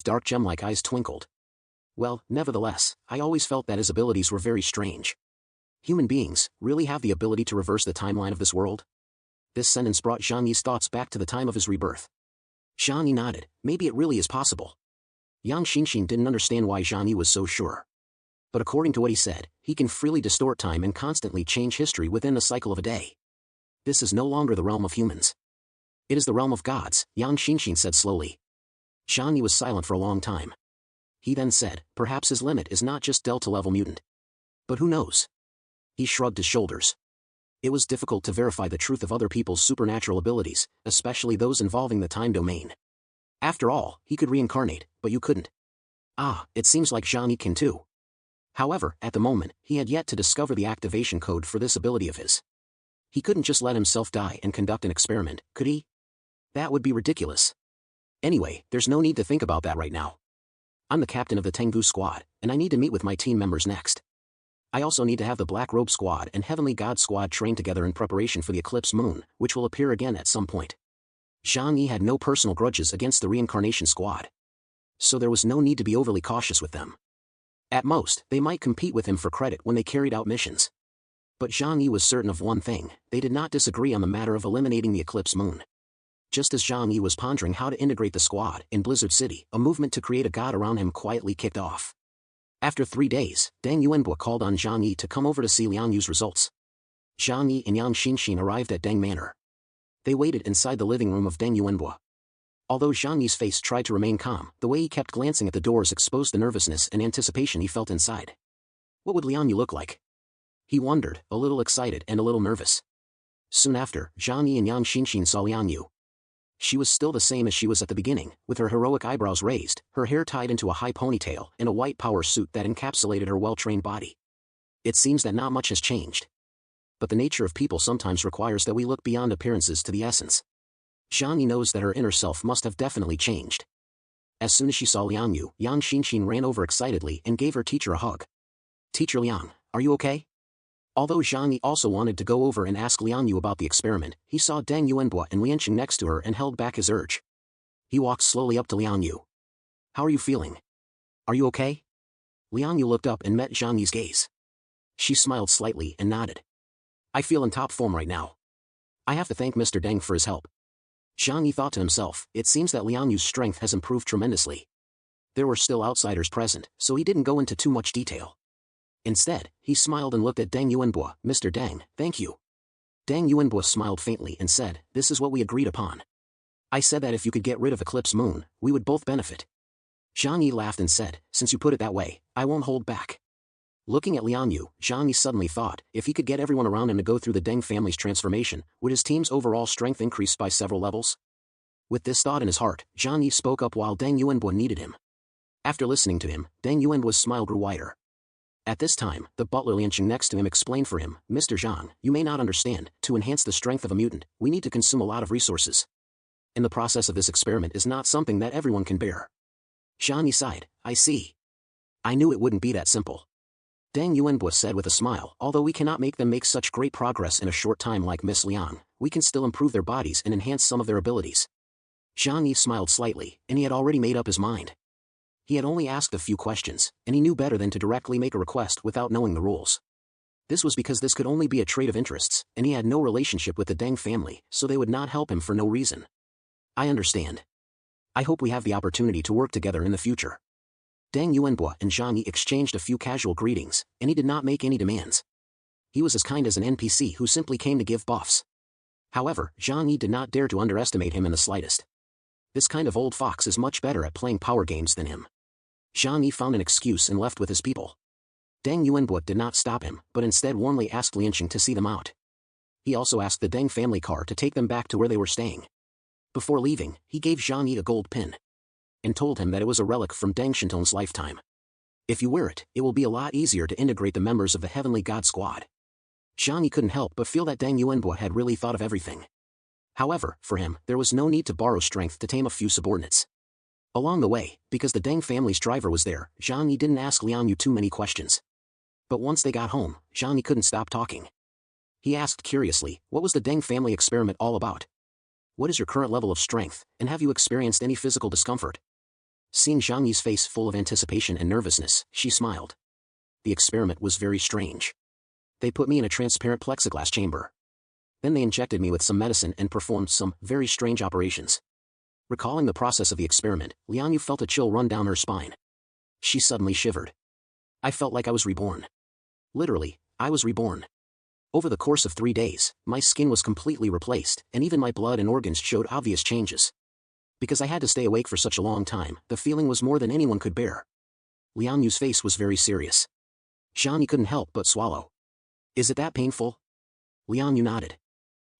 dark gem-like eyes twinkled. Well, nevertheless, I always felt that his abilities were very strange. Human beings really have the ability to reverse the timeline of this world? This sentence brought Zhang Yi's thoughts back to the time of his rebirth. Zhang Yi nodded. Maybe it really is possible. Yang Xinxin didn't understand why Zhang Yi was so sure. But according to what he said, he can freely distort time and constantly change history within the cycle of a day. This is no longer the realm of humans. It is the realm of gods, Yang Xinxin said slowly. Zhang Yi was silent for a long time. He then said, perhaps his limit is not just Delta-level mutant. But who knows? He shrugged his shoulders. It was difficult to verify the truth of other people's supernatural abilities, especially those involving the time domain. After all, he could reincarnate, but you couldn't. Ah, it seems like Zhang Yi can too. However, at the moment, he had yet to discover the activation code for this ability of his. He couldn't just let himself die and conduct an experiment, could he? That would be ridiculous. Anyway, there's no need to think about that right now. I'm the captain of the Tengvu squad, and I need to meet with my team members next. I also need to have the Black Robe squad and Heavenly God squad trained together in preparation for the Eclipse Moon, which will appear again at some point. Zhang Yi had no personal grudges against the reincarnation squad. So there was no need to be overly cautious with them. At most, they might compete with him for credit when they carried out missions. But Zhang Yi was certain of one thing, they did not disagree on the matter of eliminating the Eclipse Moon. Just as Zhang Yi was pondering how to integrate the squad in Blizzard City, a movement to create a god around him quietly kicked off. After 3 days, Deng Yuanbo called on Zhang Yi to come over to see Liang Yu's results. Zhang Yi and Yang Xinxin arrived at Deng Manor. They waited inside the living room of Deng Yuanbo. Although Zhang Yi's face tried to remain calm, the way he kept glancing at the doors exposed the nervousness and anticipation he felt inside. What would Liang Yu look like? He wondered, a little excited and a little nervous. Soon after, Zhang Yi and Yang Xinxin saw Liang Yu. She was still the same as she was at the beginning, with her heroic eyebrows raised, her hair tied into a high ponytail, and a white power suit that encapsulated her well-trained body. It seems that not much has changed. But the nature of people sometimes requires that we look beyond appearances to the essence. Zhang Yi knows that her inner self must have definitely changed. As soon as she saw Liang Yu, Yang Xinxin ran over excitedly and gave her teacher a hug. Teacher Liang, are you okay? Although Zhang Yi also wanted to go over and ask Liang Yu about the experiment, he saw Deng Yuanbo and Lianqing next to her and held back his urge. He walked slowly up to Liang Yu. How are you feeling? Are you okay? Liang Yu looked up and met Zhang Yi's gaze. She smiled slightly and nodded. I feel in top form right now. I have to thank Mr. Deng for his help. Zhang Yi thought to himself, it seems that Liang Yu's strength has improved tremendously. There were still outsiders present, so he didn't go into too much detail. Instead, he smiled and looked at Deng Yuanbo. Mr. Deng, thank you. Deng Yuanbo smiled faintly and said, this is what we agreed upon. I said that if you could get rid of Eclipse Moon, we would both benefit. Zhang Yi laughed and said, since you put it that way, I won't hold back. Looking at Liang Yu, Zhang Yi suddenly thought, if he could get everyone around him to go through the Deng family's transformation, would his team's overall strength increase by several levels? With this thought in his heart, Zhang Yi spoke up while Deng Yuanbo needed him. After listening to him, Deng Yuanbo's smile grew wider. At this time, the butler Lianqing next to him explained for him, Mr. Zhang, you may not understand, to enhance the strength of a mutant, we need to consume a lot of resources. And the process of this experiment is not something that everyone can bear. Zhang Yi sighed, I see. I knew it wouldn't be that simple. Deng Yuanbo said with a smile, although we cannot make them make such great progress in a short time like Miss Liang, we can still improve their bodies and enhance some of their abilities. Zhang Yi smiled slightly, and he had already made up his mind. He had only asked a few questions, and he knew better than to directly make a request without knowing the rules. This was because this could only be a trait of interests, and he had no relationship with the Deng family, so they would not help him for no reason. I understand. I hope we have the opportunity to work together in the future. Deng Yuanbo and Zhang Yi exchanged a few casual greetings, and he did not make any demands. He was as kind as an NPC who simply came to give buffs. However, Zhang Yi did not dare to underestimate him in the slightest. This kind of old fox is much better at playing power games than him. Zhang Yi found an excuse and left with his people. Deng Yuanbo did not stop him, but instead warmly asked Lianqing to see them out. He also asked the Deng family car to take them back to where they were staying. Before leaving, he gave Zhang Yi a gold pin. And told him that it was a relic from Deng Shintong's lifetime. If you wear it, it will be a lot easier to integrate the members of the Heavenly God Squad. Zhang Yi couldn't help but feel that Deng Yuanbo had really thought of everything. However, for him, there was no need to borrow strength to tame a few subordinates. Along the way, because the Deng family's driver was there, Zhang Yi didn't ask Liang Yu too many questions. But once they got home, Zhang Yi couldn't stop talking. He asked curiously, what was the Deng family experiment all about? What is your current level of strength, and have you experienced any physical discomfort? Seeing Zhang Yi's face full of anticipation and nervousness, she smiled. The experiment was very strange. They put me in a transparent plexiglass chamber. Then they injected me with some medicine and performed some very strange operations. Recalling the process of the experiment, Liang Yu felt a chill run down her spine. She suddenly shivered. I felt like I was reborn. Literally, I was reborn. Over the course of 3 days, my skin was completely replaced, and even my blood and organs showed obvious changes. Because I had to stay awake for such a long time, the feeling was more than anyone could bear. Liang Yu's face was very serious. Zhang Yi couldn't help but swallow. Is it that painful? Liang Yu nodded.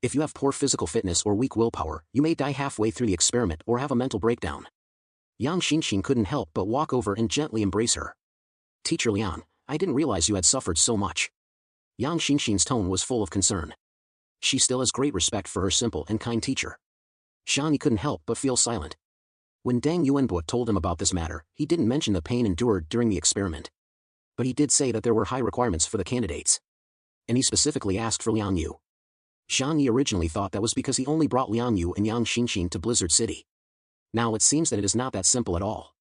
If you have poor physical fitness or weak willpower, you may die halfway through the experiment or have a mental breakdown. Yang Xinxin couldn't help but walk over and gently embrace her. Teacher Liang, I didn't realize you had suffered so much. Yang Xinxin's tone was full of concern. She still has great respect for her simple and kind teacher. Zhang Yi couldn't help but feel silent. When Deng Yuanbo told him about this matter, he didn't mention the pain endured during the experiment. But he did say that there were high requirements for the candidates. And he specifically asked for Liang Yu. Zhang Yi originally thought that was because he only brought Liang Yu and Yang Xinxin to Blizzard City. Now it seems that it is not that simple at all.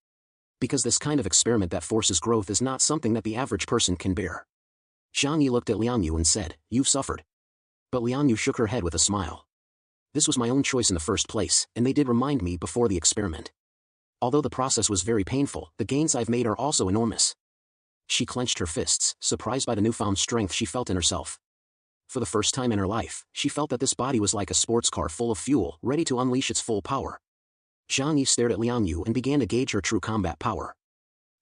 Because this kind of experiment that forces growth is not something that the average person can bear. Zhang Yi looked at Liang Yu and said, You've suffered. But Liang Yu shook her head with a smile. This was my own choice in the first place, and they did remind me before the experiment. Although the process was very painful, the gains I've made are also enormous. She clenched her fists, surprised by the newfound strength she felt in herself. For the first time in her life, she felt that this body was like a sports car full of fuel, ready to unleash its full power. Zhang Yi stared at Liang Yu and began to gauge her true combat power.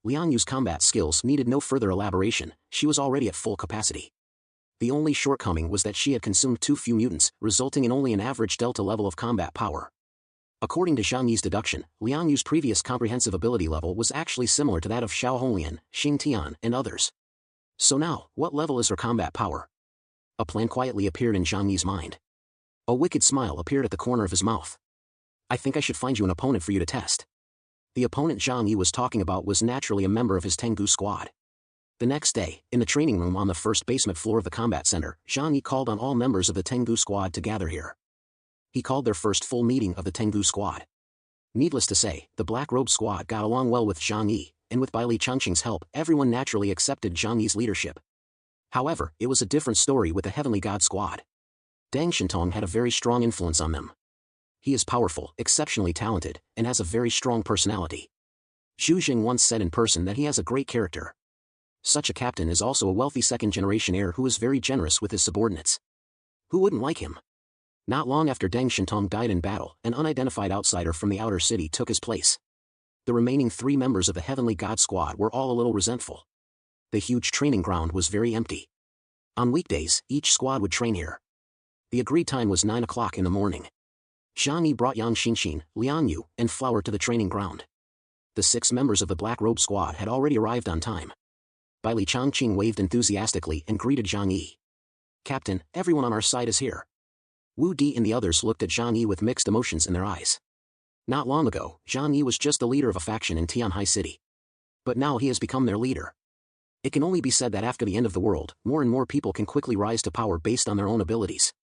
Liang Yu's combat skills needed no further elaboration, she was already at full capacity. The only shortcoming was that she had consumed too few mutants, resulting in only an average delta level of combat power. According to Zhang Yi's deduction, Liang Yu's previous comprehensive ability level was actually similar to that of Xiao Honglian, Xing Tian, and others. So now, what level is her combat power? A plan quietly appeared in Zhang Yi's mind. A wicked smile appeared at the corner of his mouth. I think I should find you an opponent for you to test. The opponent Zhang Yi was talking about was naturally a member of his Tengu squad. The next day, in the training room on the first basement floor of the combat center, Zhang Yi called on all members of the Tengu squad to gather here. He called their first full meeting of the Tengu squad. Needless to say, the Black Robe squad got along well with Zhang Yi, and with Bai Li Changqing's help, everyone naturally accepted Zhang Yi's leadership. However, it was a different story with the Heavenly God squad. Deng Shintong had a very strong influence on them. He is powerful, exceptionally talented, and has a very strong personality. Zhu Jing once said in person that he has a great character. Such a captain is also a wealthy second-generation heir who is very generous with his subordinates. Who wouldn't like him? Not long after Deng Shintong died in battle, an unidentified outsider from the outer city took his place. The remaining 3 members of the Heavenly God squad were all a little resentful. The huge training ground was very empty. On weekdays, each squad would train here. The agreed time was 9 o'clock in the morning. Zhang Yi brought Yang Xinxin, Liang Yu, and Flower to the training ground. The 6 members of the Black Robe squad had already arrived on time. Bai Li Changqing waved enthusiastically and greeted Zhang Yi. Captain, everyone on our side is here. Wu Di and the others looked at Zhang Yi with mixed emotions in their eyes. Not long ago, Zhang Yi was just the leader of a faction in Tianhai City. But now he has become their leader. It can only be said that after the end of the world, more and more people can quickly rise to power based on their own abilities.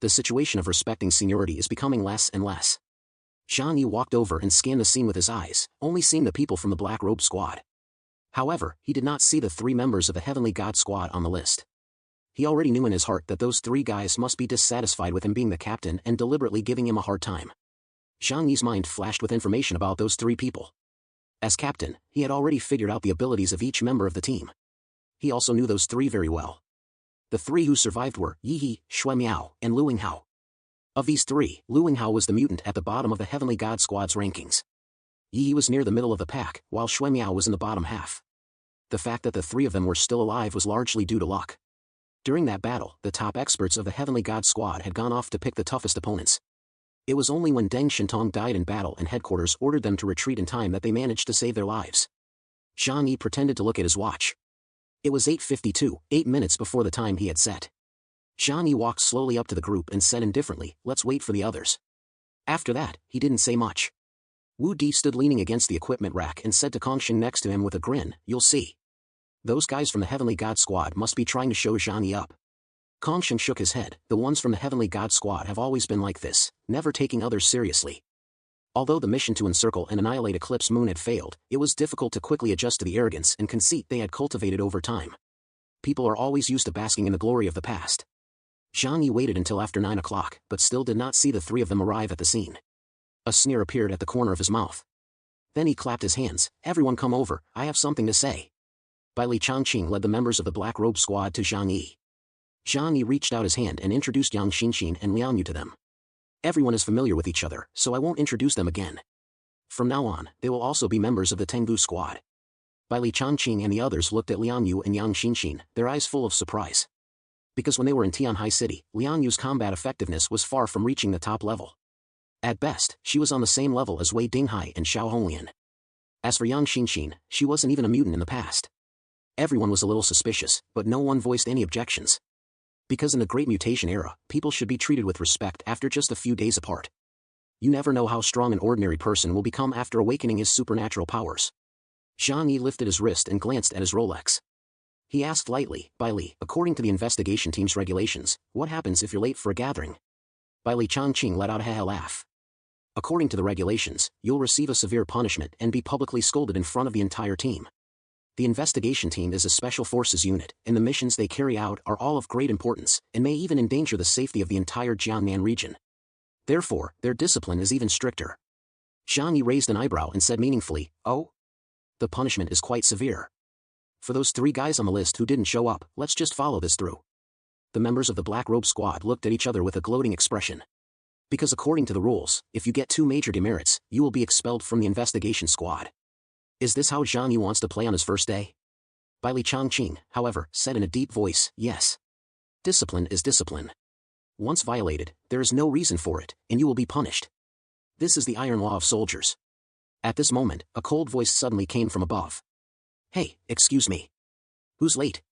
The situation of respecting seniority is becoming less and less. Zhang Yi walked over and scanned the scene with his eyes, only seeing the people from the Black Robe squad. However, he did not see the 3 members of the Heavenly God squad on the list. He already knew in his heart that those 3 guys must be dissatisfied with him being the captain and deliberately giving him a hard time. Zhang Yi's mind flashed with information about those 3 people. As captain, he had already figured out the abilities of each member of the team. He also knew those 3 very well. The 3 who survived were Yi He, Shui Miao, and Lu Yinghao. Of these 3, Lu Yinghao was the mutant at the bottom of the Heavenly God squad's rankings. Yi He was near the middle of the pack, while Shui Miao was in the bottom half. The fact that the 3 of them were still alive was largely due to luck. During that battle, the top experts of the Heavenly God squad had gone off to pick the toughest opponents. It was only when Deng Shintong died in battle and headquarters ordered them to retreat in time that they managed to save their lives. Zhang Yi pretended to look at his watch. It was 8:52, 8 minutes before the time he had set. Zhang Yi walked slowly up to the group and said indifferently, "Let's wait for the others." After that, he didn't say much. Wu Di stood leaning against the equipment rack and said to Kongsheng next to him with a grin, "You'll see. Those guys from the Heavenly God squad must be trying to show Zhang Yi up." Kongsheng shook his head. The ones from the Heavenly God squad have always been like this, never taking others seriously. Although the mission to encircle and annihilate Eclipse Moon had failed, it was difficult to quickly adjust to the arrogance and conceit they had cultivated over time. People are always used to basking in the glory of the past. Zhang Yi waited until after 9 o'clock, but still did not see the three of them arrive at the scene. A sneer appeared at the corner of his mouth. Then he clapped his hands. "Everyone come over, I have something to say." Bai Li Changqing led the members of the Black Robe Squad to Zhang Yi. Zhang Yi reached out his hand and introduced Yang Xinxin and Liang Yu to them. Everyone is familiar with each other, so I won't introduce them again. From now on, they will also be members of the Tengbu Squad. Bai Li Changqing and the others looked at Liang Yu and Yang Xinxin, their eyes full of surprise. Because when they were in Tianhai City, Liang Yu's combat effectiveness was far from reaching the top level. At best, she was on the same level as Wei Dinghai and Xiao Honglian. As for Yang Xinxin, she wasn't even a mutant in the past. Everyone was a little suspicious, but no one voiced any objections. Because in the Great Mutation era, people should be treated with respect after just a few days apart. You never know how strong an ordinary person will become after awakening his supernatural powers. Zhang Yi lifted his wrist and glanced at his Rolex. He asked lightly, "Bai Li, according to the investigation team's regulations, what happens if you're late for a gathering?" Bai Li Changqing let out a ha-ha laugh. "According to the regulations, you'll receive a severe punishment and be publicly scolded in front of the entire team. The investigation team is a special forces unit, and the missions they carry out are all of great importance, and may even endanger the safety of the entire Jiangnan region. Therefore, their discipline is even stricter." Zhang Yi raised an eyebrow and said meaningfully, "Oh? The punishment is quite severe. For those 3 guys on the list who didn't show up, let's just follow this through." The members of the Black Robe Squad looked at each other with a gloating expression. Because according to the rules, if you get 2 major demerits, you will be expelled from the investigation squad. Is this how Zhang Yi wants to play on his first day? Bai Li Changqing, however, said in a deep voice, "Yes. Discipline is discipline. Once violated, there is no reason for it, and you will be punished. This is the iron law of soldiers." At this moment, a cold voice suddenly came from above. "Hey, excuse me. Who's late?"